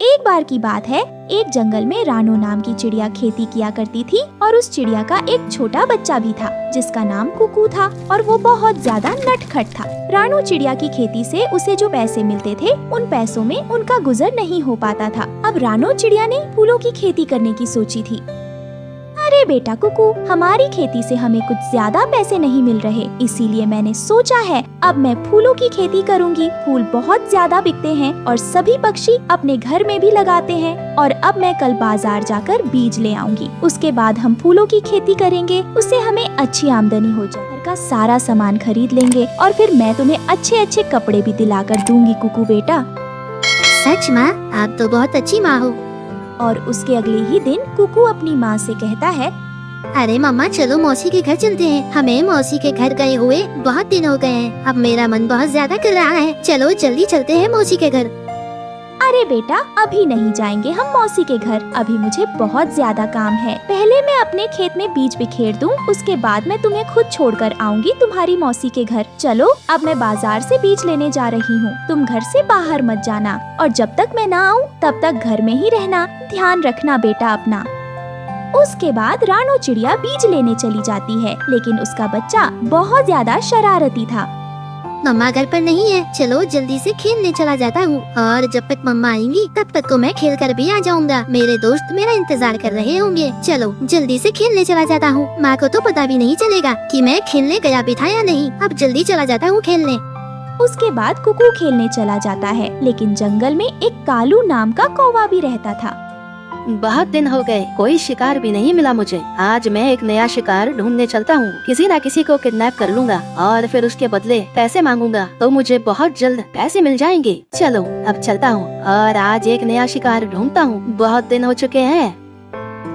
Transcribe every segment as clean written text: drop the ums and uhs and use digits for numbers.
एक बार की बात है, एक जंगल में रानो नाम की चिड़िया खेती किया करती थी और उस चिड़िया का एक छोटा बच्चा भी था जिसका नाम कुकू था और वो बहुत ज्यादा नटखट था। रानो चिड़िया की खेती से उसे जो पैसे मिलते थे उन पैसों में उनका गुजर नहीं हो पाता था। अब रानो चिड़िया ने फूलों की खेती करने की सोची थी। अरे बेटा कुकू, हमारी खेती से हमें कुछ ज्यादा पैसे नहीं मिल रहे, इसीलिए मैंने सोचा है अब मैं फूलों की खेती करूंगी। फूल बहुत ज्यादा बिकते हैं और सभी पक्षी अपने घर में भी लगाते हैं और अब मैं कल बाजार जाकर बीज ले आऊंगी। उसके बाद हम फूलों की खेती करेंगे, उससे हमें अच्छी आमदनी हो जाए। घर का सारा सामान खरीद लेंगे और फिर मैं तुम्हें अच्छे अच्छे कपड़े भी दिलाकर दूंगी कुकू बेटा। सच माँ, आप तो बहुत अच्छी माँ हो। और उसके अगले ही दिन कुकू अपनी माँ से कहता है, अरे मम्मा चलो मौसी के घर चलते हैं। हमें मौसी के घर गए हुए बहुत दिन हो गए हैं। अब मेरा मन बहुत ज्यादा कर रहा है। चलो जल्दी चलते हैं मौसी के घर। अरे बेटा, अभी नहीं जाएंगे हम मौसी के घर, अभी मुझे बहुत ज्यादा काम है। पहले मैं अपने खेत में बीज बिखेर दूं, उसके बाद मैं तुम्हें खुद छोड़कर आऊंगी तुम्हारी मौसी के घर। चलो अब मैं बाजार से बीज लेने जा रही हूँ, तुम घर से बाहर मत जाना और जब तक मैं ना आऊँ तब तक घर में ही रहना। ध्यान रखना बेटा अपना। उसके बाद रानो चिड़िया बीज लेने चली जाती है, लेकिन उसका बच्चा बहुत ज्यादा शरारती था। मम्मा घर पर नहीं है, चलो जल्दी से खेलने चला जाता हूँ और जब तक मम्मा आएंगी तब तक तो मैं खेल कर भी आ जाऊंगा। मेरे दोस्त मेरा इंतजार कर रहे होंगे। चलो जल्दी से खेलने चला जाता हूँ। माँ को तो पता भी नहीं चलेगा कि मैं खेलने गया भी था या नहीं। अब जल्दी चला जाता हूँ खेलने। उसके बाद कुकू खेलने चला जाता है, लेकिन जंगल में एक कालू नाम का कौवा भी रहता था। बहुत दिन हो गए, कोई शिकार भी नहीं मिला मुझे। आज मैं एक नया शिकार ढूंढने चलता हूँ। किसी न किसी को किडनैप कर लूंगा और फिर उसके बदले पैसे मांगूंगा तो मुझे बहुत जल्द पैसे मिल जाएंगे। चलो अब चलता हूँ और आज एक नया शिकार ढूंढता हूँ। बहुत दिन हो चुके हैं।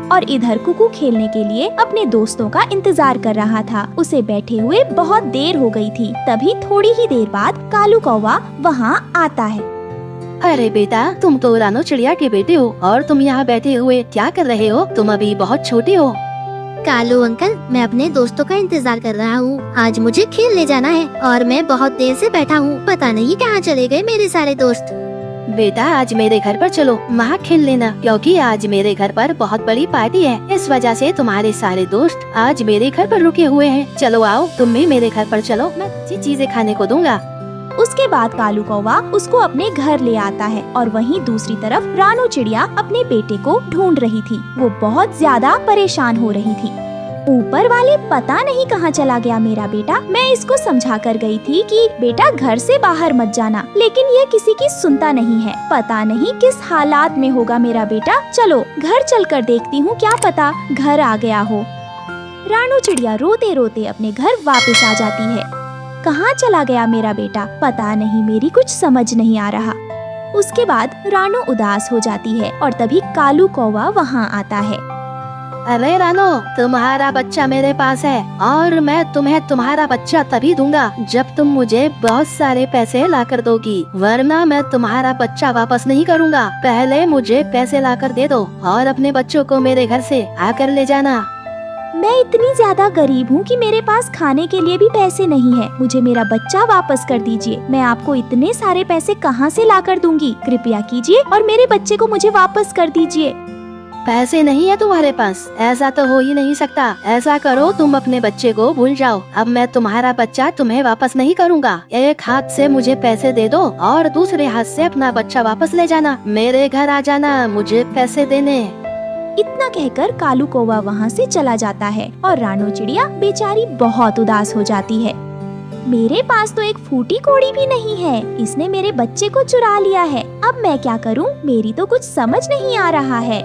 और इधर कुकू खेलने के लिए अपने दोस्तों का इंतजार कर रहा था। उसे बैठे हुए बहुत देर हो गई थी। तभी थोड़ी ही देर बाद कालू कौवा वहाँ आता है। अरे बेटा, तुम तो रानो चिड़िया के बेटे हो और तुम यहाँ बैठे हुए क्या कर रहे हो? तुम अभी बहुत छोटे हो। कालू अंकल, मैं अपने दोस्तों का इंतजार कर रहा हूँ। आज मुझे खेलने जाना है और मैं बहुत देर से बैठा हूँ। पता नहीं कहाँ चले गए मेरे सारे दोस्त। बेटा आज मेरे घर पर चलो, वहाँ खेल लेना, क्योंकि आज मेरे घर पर बहुत बड़ी पार्टी है। इस वजह से तुम्हारे सारे दोस्त आज मेरे घर पर रुके हुए हैं। चलो आओ, तुम भी मेरे घर पर चलो, मैं अच्छी चीजें खाने को दूंगा। उसके बाद कालू कौवा उसको अपने घर ले आता है और वहीं दूसरी तरफ रानो चिड़िया अपने बेटे को ढूंढ रही थी। वो बहुत ज्यादा परेशान हो रही थी। ऊपर वाले पता नहीं कहाँ चला गया मेरा बेटा। मैं इसको समझा कर गई थी कि बेटा घर से बाहर मत जाना, लेकिन ये किसी की सुनता नहीं है। पता नहीं किस हालात में होगा मेरा बेटा। चलो घर चलकर देखती हूँ, क्या पता घर आ गया हो। रानो चिड़िया रोते रोते अपने घर वापस आ जाती है। कहाँ चला गया मेरा बेटा, पता नहीं, मेरी कुछ समझ नहीं आ रहा। उसके बाद रानो उदास हो जाती है और तभी कालू कौवा वहाँ आता है। अरे रानो, तुम्हारा बच्चा मेरे पास है और मैं तुम्हें तुम्हारा बच्चा तभी दूंगा जब तुम मुझे बहुत सारे पैसे लाकर दोगी, वरना मैं तुम्हारा बच्चा वापस नहीं करूँगा। पहले मुझे पैसे लाकर दे दो और अपने बच्चों को मेरे घर से आकर ले जाना। मैं इतनी ज्यादा गरीब हूँ कि मेरे पास खाने के लिए भी पैसे नहीं है। मुझे मेरा बच्चा वापस कर दीजिए। मैं आपको इतने सारे पैसे कहाँ से लाकर दूंगी? कृपया कीजिए और मेरे बच्चे को मुझे वापस कर दीजिए। पैसे नहीं है तुम्हारे पास? ऐसा तो हो ही नहीं सकता। ऐसा करो, तुम अपने बच्चे को भूल जाओ। अब मैं तुम्हारा बच्चा तुम्हें वापस नहीं करूँगा। एक हाथ से मुझे पैसे दे दो और दूसरे हाथ से अपना बच्चा वापस ले जाना। मेरे घर आ जाना मुझे पैसे देने। इतना कहकर कालू कौवा वहाँ से चला जाता है और रानो चिड़िया बेचारी बहुत उदास हो जाती है। मेरे पास तो एक फूटी कोड़ी भी नहीं है, इसने मेरे बच्चे को चुरा लिया है। अब मैं क्या करूँ? मेरी तो कुछ समझ नहीं आ रहा है।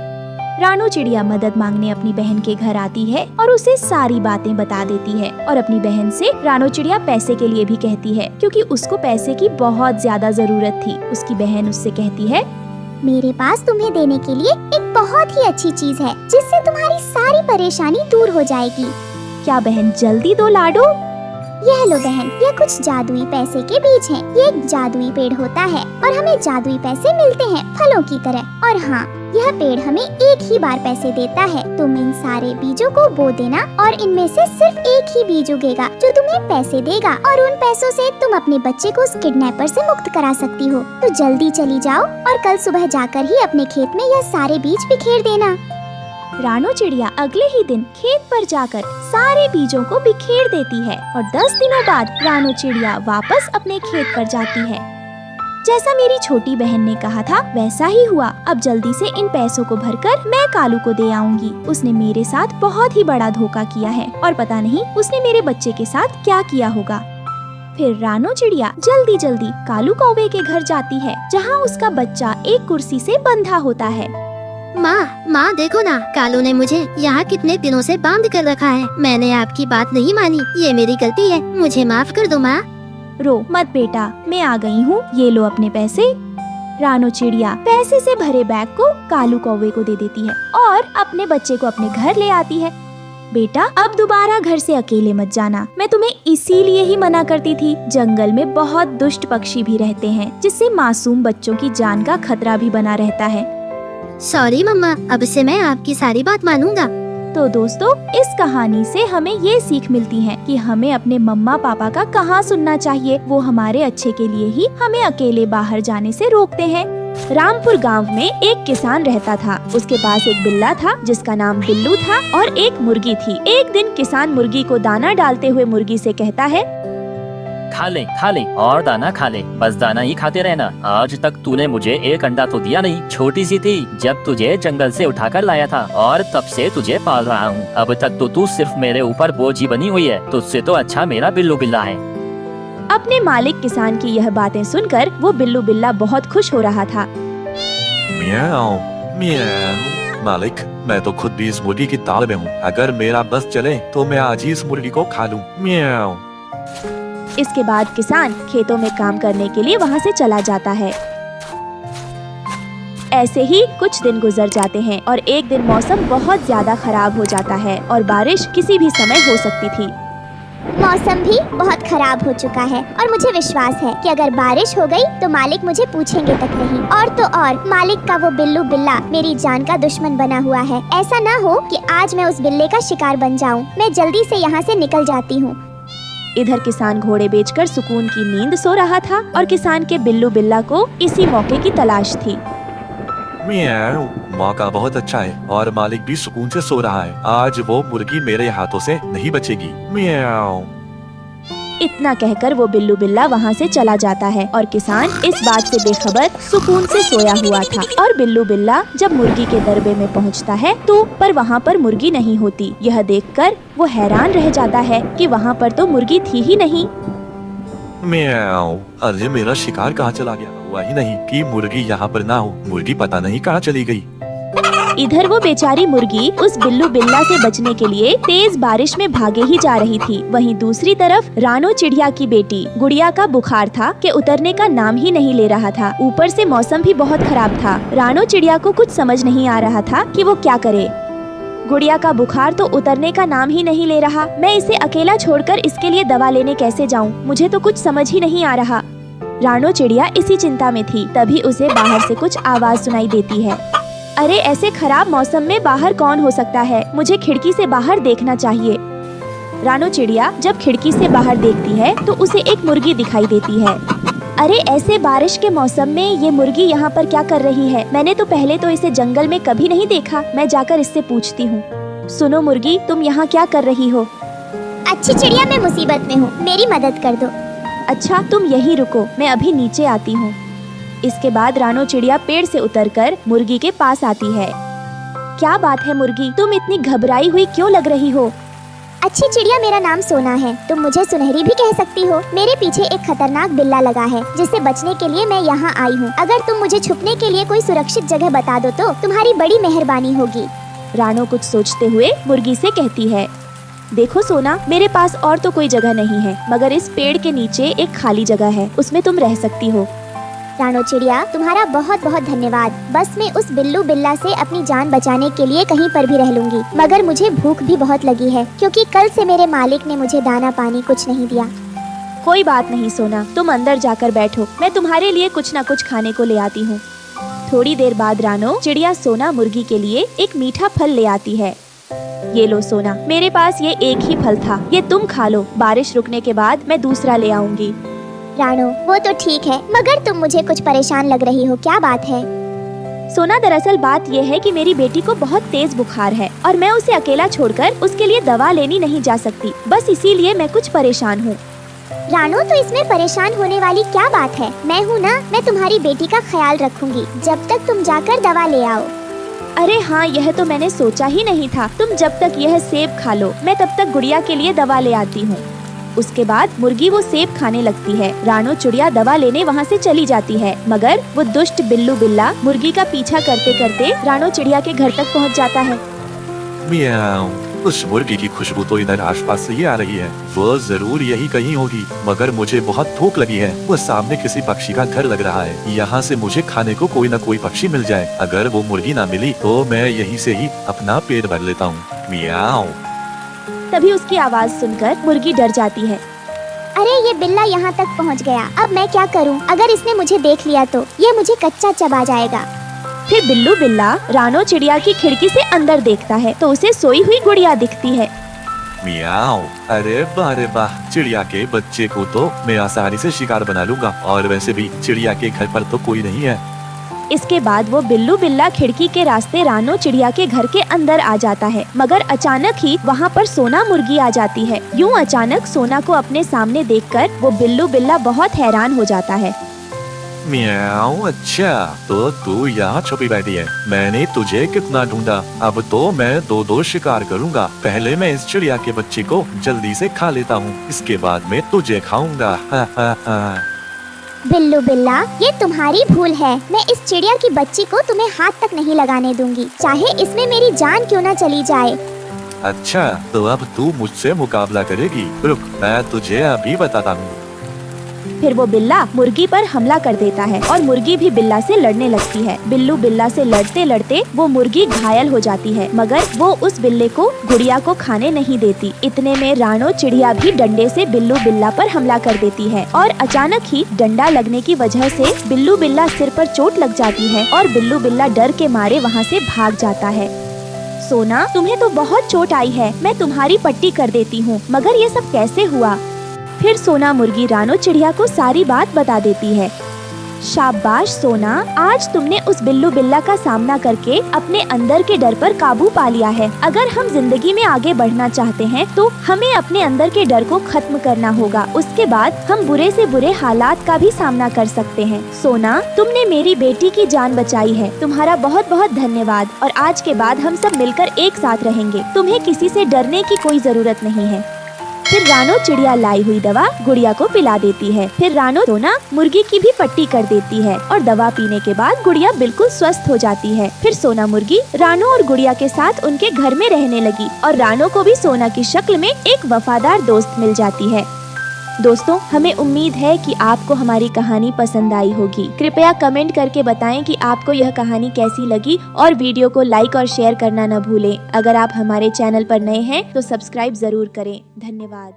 रानो चिड़िया मदद मांगने अपनी बहन के घर आती है और उसे सारी बातें बता देती है और अपनी बहन से रानो चिड़िया पैसे के लिए भी कहती है, क्योंकि उसको पैसे की बहुत ज्यादा जरूरत थी। उसकी बहन उससे कहती है, मेरे पास तुम्हें देने के लिए एक बहुत ही अच्छी चीज है जिससे तुम्हारी सारी परेशानी दूर हो जाएगी। क्या बहन जल्दी दो लाडो। यह लो बहन, ये कुछ जादुई पैसे के बीज हैं। ये एक जादुई पेड़ होता है और हमें जादुई पैसे मिलते हैं फलों की तरह। और हाँ, यह पेड़ हमें एक ही बार पैसे देता है। तुम इन सारे बीजों को बो देना और इनमें से सिर्फ एक ही बीज उगेगा जो तुम्हें पैसे देगा, और उन पैसों से तुम अपने बच्चे को उस किडनैपर से मुक्त करा सकती हो। तो जल्दी चली जाओ और कल सुबह जाकर ही अपने खेत में यह सारे बीज बिखेर देना। रानो चिड़िया अगले ही दिन खेत पर जाकर सारे बीजों को बिखेर देती है और 10 दिनों बाद रानो चिड़िया वापस अपने खेत पर जाती है। जैसा मेरी छोटी बहन ने कहा था वैसा ही हुआ। अब जल्दी से इन पैसों को भरकर मैं कालू को दे आऊंगी। उसने मेरे साथ बहुत ही बड़ा धोखा किया है और पता नहीं उसने मेरे बच्चे के साथ क्या किया होगा। फिर रानो चिड़िया जल्दी जल्दी कालू कौवे के घर जाती है, जहाँ उसका बच्चा एक कुर्सी से बंधा होता है। माँ देखो ना, कालू ने मुझे यहाँ कितने दिनों से बांध कर रखा है। मैंने आपकी बात नहीं मानी, ये मेरी गलती है, मुझे माफ कर दो माँ। रो मत बेटा, मैं आ गई हूँ, ये लो अपने पैसे। रानो चिड़िया पैसे से भरे बैग को कालू कौवे को दे देती है और अपने बच्चे को अपने घर ले आती है। बेटा अब दोबारा घर से अकेले मत जाना, मैं तुम्हें इसीलिए ही मना करती थी। जंगल में बहुत दुष्ट पक्षी भी रहते हैं, जिससे मासूम बच्चों की जान का खतरा भी बना रहता है। सॉरी मम्मा, अब से मैं आपकी सारी बात मानूंगा। तो दोस्तों, इस कहानी से हमें ये सीख मिलती है कि हमें अपने मम्मा पापा का कहाँ सुनना चाहिए। वो हमारे अच्छे के लिए ही हमें अकेले बाहर जाने से रोकते हैं। रामपुर गांव में एक किसान रहता था। उसके पास एक बिल्ला था जिसका नाम बिल्लू था और एक मुर्गी थी। एक दिन किसान मुर्गी को दाना डालते हुए मुर्गी से कहता है, खा ले और दाना खा ले, बस दाना ही खाते रहना। आज तक तूने मुझे एक अंडा तो दिया नहीं। छोटी सी थी जब तुझे जंगल से उठाकर लाया था और तब से तुझे पाल रहा हूँ। अब तक तो तू सिर्फ मेरे ऊपर बोझ ही बनी हुई है। तुझसे तो अच्छा मेरा बिल्लू बिल्ला है। अपने मालिक किसान की यह बातें सुनकर वो बिल्लू बिल्ला बहुत खुश हो रहा था। म्याऊ म्याऊ। मालिक, मैं तो खुद भी इस मुर्गी की ताल में हूँ। अगर मेरा बस चले तो मैं आज ही इस मुर्गी को खा लूँ। म्याऊ। इसके बाद किसान खेतों में काम करने के लिए वहाँ से चला जाता है। ऐसे ही कुछ दिन गुजर जाते हैं और एक दिन मौसम बहुत ज्यादा खराब हो जाता है और बारिश किसी भी समय हो सकती थी। मौसम भी बहुत खराब हो चुका है और मुझे विश्वास है कि अगर बारिश हो गई तो मालिक मुझे पूछेंगे तक नहीं। और तो और मालिक का वो बिल्लू बिल्ला मेरी जान का दुश्मन बना हुआ है। ऐसा ना हो कि आज मैं उस बिल्ले का शिकार बन जाऊं। मैं जल्दी से यहाँ से निकल जाती हूँ। इधर किसान घोड़े बेचकर सुकून की नींद सो रहा था और किसान के बिल्लू बिल्ला को इसी मौके की तलाश थी। म्याऊ। मौका बहुत अच्छा है और मालिक भी सुकून से सो रहा है। आज वो मुर्गी मेरे हाथों से नहीं बचेगी। म्याऊ। इतना कहकर वो बिल्लू बिल्ला वहाँ से चला जाता है और किसान इस बात से बेखबर सुकून से सोया हुआ था। और बिल्लू बिल्ला जब मुर्गी के दरबे में पहुँचता है तो पर वहाँ पर मुर्गी नहीं होती। यह देखकर वो हैरान रह जाता है कि वहाँ पर तो मुर्गी थी ही नहीं। म्याऊ। अरे मेरा शिकार कहाँ चला गया? हुआ ही नहीं कि मुर्गी यहाँ पर ना हो। मुर्गी पता नहीं कहाँ चली गई। इधर वो बेचारी मुर्गी उस बिल्लू बिल्ला से बचने के लिए तेज बारिश में भागे ही जा रही थी। वहीं दूसरी तरफ रानो चिड़िया की बेटी गुड़िया का बुखार था कि उतरने का नाम ही नहीं ले रहा था। ऊपर से मौसम भी बहुत खराब था। रानो चिड़िया को कुछ समझ नहीं आ रहा था कि वो क्या करे। गुड़िया का बुखार तो उतरने का नाम ही नहीं ले रहा। मैं इसे अकेला छोड़कर इसके लिए दवा लेने कैसे जाऊँ? मुझे तो कुछ समझ ही नहीं आ रहा। रानो चिड़िया इसी चिंता में थी। तभी उसे बाहर से कुछ आवाज सुनाई देती है। अरे ऐसे खराब मौसम में बाहर कौन हो सकता है? मुझे खिड़की से बाहर देखना चाहिए। रानो चिड़िया जब खिड़की से बाहर देखती है तो उसे एक मुर्गी दिखाई देती है। अरे ऐसे बारिश के मौसम में ये मुर्गी यहाँ पर क्या कर रही है? मैंने तो पहले तो इसे जंगल में कभी नहीं देखा। मैं जाकर इससे पूछती हूँ। सुनो मुर्गी, तुम यहाँ क्या कर रही हो? अच्छी चिड़िया, मैं मुसीबत में हूँ, मेरी मदद कर दो। अच्छा तुम यहीं रुको, मैं अभी नीचे आती हूँ। इसके बाद रानो चिड़िया पेड़ से उतरकर मुर्गी के पास आती है। क्या बात है मुर्गी, तुम इतनी घबराई हुई क्यों लग रही हो? अच्छी चिड़िया, मेरा नाम सोना है। तुम मुझे सुनहरी भी कह सकती हो। मेरे पीछे एक खतरनाक बिल्ला लगा है जिससे बचने के लिए मैं यहाँ आई हूँ। अगर तुम मुझे छुपने के लिए कोई सुरक्षित जगह बता दो तो तुम्हारी बड़ी मेहरबानी होगी। रानो कुछ सोचते हुए मुर्गी से कहती है, देखो सोना, मेरे पास और तो कोई जगह नहीं है, मगर इस पेड़ के नीचे एक खाली जगह है, उसमें तुम रह सकती हो। रानो चिड़िया, तुम्हारा बहुत बहुत धन्यवाद। बस मैं उस बिल्लू बिल्ला से अपनी जान बचाने के लिए कहीं पर भी रह लूंगी। मगर मुझे भूख भी बहुत लगी है क्योंकि कल से मेरे मालिक ने मुझे दाना पानी कुछ नहीं दिया। कोई बात नहीं सोना, तुम अंदर जाकर बैठो, मैं तुम्हारे लिए कुछ न कुछ खाने को ले आती हूँ। थोड़ी देर बाद रानो चिड़िया सोना मुर्गी के लिए एक मीठा फल ले आती है। ये लो सोना, मेरे पास ये एक ही फल था, ये तुम खा लो, बारिश रुकने के बाद मैं दूसरा ले आऊंगी। रानो वो तो ठीक है, मगर तुम मुझे कुछ परेशान लग रही हो, क्या बात है? सोना दरअसल बात यह है कि मेरी बेटी को बहुत तेज बुखार है और मैं उसे अकेला छोड़कर उसके लिए दवा लेनी नहीं जा सकती, बस इसीलिए मैं कुछ परेशान हूँ। रानो तो इसमें परेशान होने वाली क्या बात है? मैं हूँ ना, मैं तुम्हारी बेटी का ख्याल रखूंगी जब तक तुम जाकर दवा ले आओ। अरे हाँ, यह तो मैंने सोचा ही नहीं था। तुम जब तक यह सेब खा लो, मैं तब तक गुड़िया के लिए दवा ले आती हूँ। उसके बाद मुर्गी वो सेब खाने लगती है। रानो चिड़िया दवा लेने वहाँ से चली जाती है, मगर वो दुष्ट बिल्लू बिल्ला मुर्गी का पीछा करते करते रानो चिड़िया के घर तक पहुँच जाता है। म्याऊं, उस मुर्गी की खुशबू तो इधर आसपास से ही आ रही है। वो जरूर यही कहीं होगी, मगर मुझे बहुत भूख लगी है। वो सामने किसी पक्षी का घर लग रहा है। यहाँ से मुझे खाने को कोई न कोई पक्षी मिल जाए। अगर वो मुर्गी ना मिली तो मैं यहीं से ही अपना पेट भर लेता हूँ। म्याऊं। तभी उसकी आवाज सुनकर मुर्गी डर जाती है। अरे ये बिल्ला यहाँ तक पहुँच गया, अब मैं क्या करूँ? अगर इसने मुझे देख लिया तो ये मुझे कच्चा चबा जाएगा। फिर बिल्लू बिल्ला रानो चिड़िया की खिड़की से अंदर देखता है तो उसे सोई हुई गुड़िया दिखती है। म्याऊं, अरे वाह, चिड़िया के बच्चे को तो मैं आसानी से शिकार बना लूंगा, और वैसे भी चिड़िया के घर पर तो कोई नहीं है। इसके बाद वो बिल्लू बिल्ला खिड़की के रास्ते रानो चिड़िया के घर के अंदर आ जाता है, मगर अचानक ही वहाँ पर सोना मुर्गी आ जाती है। यूँ अचानक सोना को अपने सामने देखकर वो बिल्लू बिल्ला बहुत हैरान हो जाता है। म्याऊं, अच्छा तो तू यहाँ छुपी बैठी है। मैंने तुझे कितना ढूंढा। अब तो मैं दो शिकार करूंगा। पहले मैं इस चिड़िया के बच्चे को जल्दी से खा लेता हूँ, इसके बाद मैं तुझे खाऊंगा। हा हा हा। बिल्लू बिल्ला, ये तुम्हारी भूल है। मैं इस चिड़िया की बच्ची को तुम्हें हाथ तक नहीं लगाने दूंगी, चाहे इसमें मेरी जान क्यों न चली जाए। अच्छा, तो अब तू मुझसे मुकाबला करेगी? रुक, मैं तुझे अभी बताता हूँ। फिर वो बिल्ला मुर्गी पर हमला कर देता है और मुर्गी भी बिल्ला से लड़ने लगती है। बिल्लू बिल्ला से लड़ते लड़ते वो मुर्गी घायल हो जाती है, मगर वो उस बिल्ले को गुड़िया को खाने नहीं देती। इतने में रानो चिड़िया भी डंडे से बिल्लू बिल्ला पर हमला कर देती है और अचानक ही डंडा लगने की वजह से बिल्लू बिल्ला सिर पर चोट लग जाती है और बिल्लू बिल्ला डर के मारे वहाँ से भाग जाता है। सोना, तुम्हें तो बहुत चोट आई है, मैं तुम्हारी पट्टी कर देती हूँ, मगर ये सब कैसे हुआ? फिर सोना मुर्गी रानो चिड़िया को सारी बात बता देती है। शाबाश सोना, आज तुमने उस बिल्लू बिल्ला का सामना करके अपने अंदर के डर पर काबू पा लिया है। अगर हम जिंदगी में आगे बढ़ना चाहते हैं तो हमें अपने अंदर के डर को खत्म करना होगा। उसके बाद हम बुरे से बुरे हालात का भी सामना कर सकते हैं। सोना, तुमने मेरी बेटी की जान बचाई है, तुम्हारा बहुत बहुत धन्यवाद। और आज के बाद हम सब मिलकर एक साथ रहेंगे। तुम्हें किसी से डरने की कोई जरूरत नहीं है। फिर रानो चिड़िया लाई हुई दवा गुड़िया को पिला देती है। फिर रानो सोना मुर्गी की भी पट्टी कर देती है और दवा पीने के बाद गुड़िया बिल्कुल स्वस्थ हो जाती है। फिर सोना मुर्गी रानो और गुड़िया के साथ उनके घर में रहने लगी और रानो को भी सोना की शक्ल में एक वफादार दोस्त मिल जाती है। दोस्तों, हमें उम्मीद है कि आपको हमारी कहानी पसंद आई होगी। कृपया कमेंट करके बताएं कि आपको यह कहानी कैसी लगी और वीडियो को लाइक और शेयर करना न भूलें। अगर आप हमारे चैनल पर नए हैं तो सब्सक्राइब जरूर करें। धन्यवाद।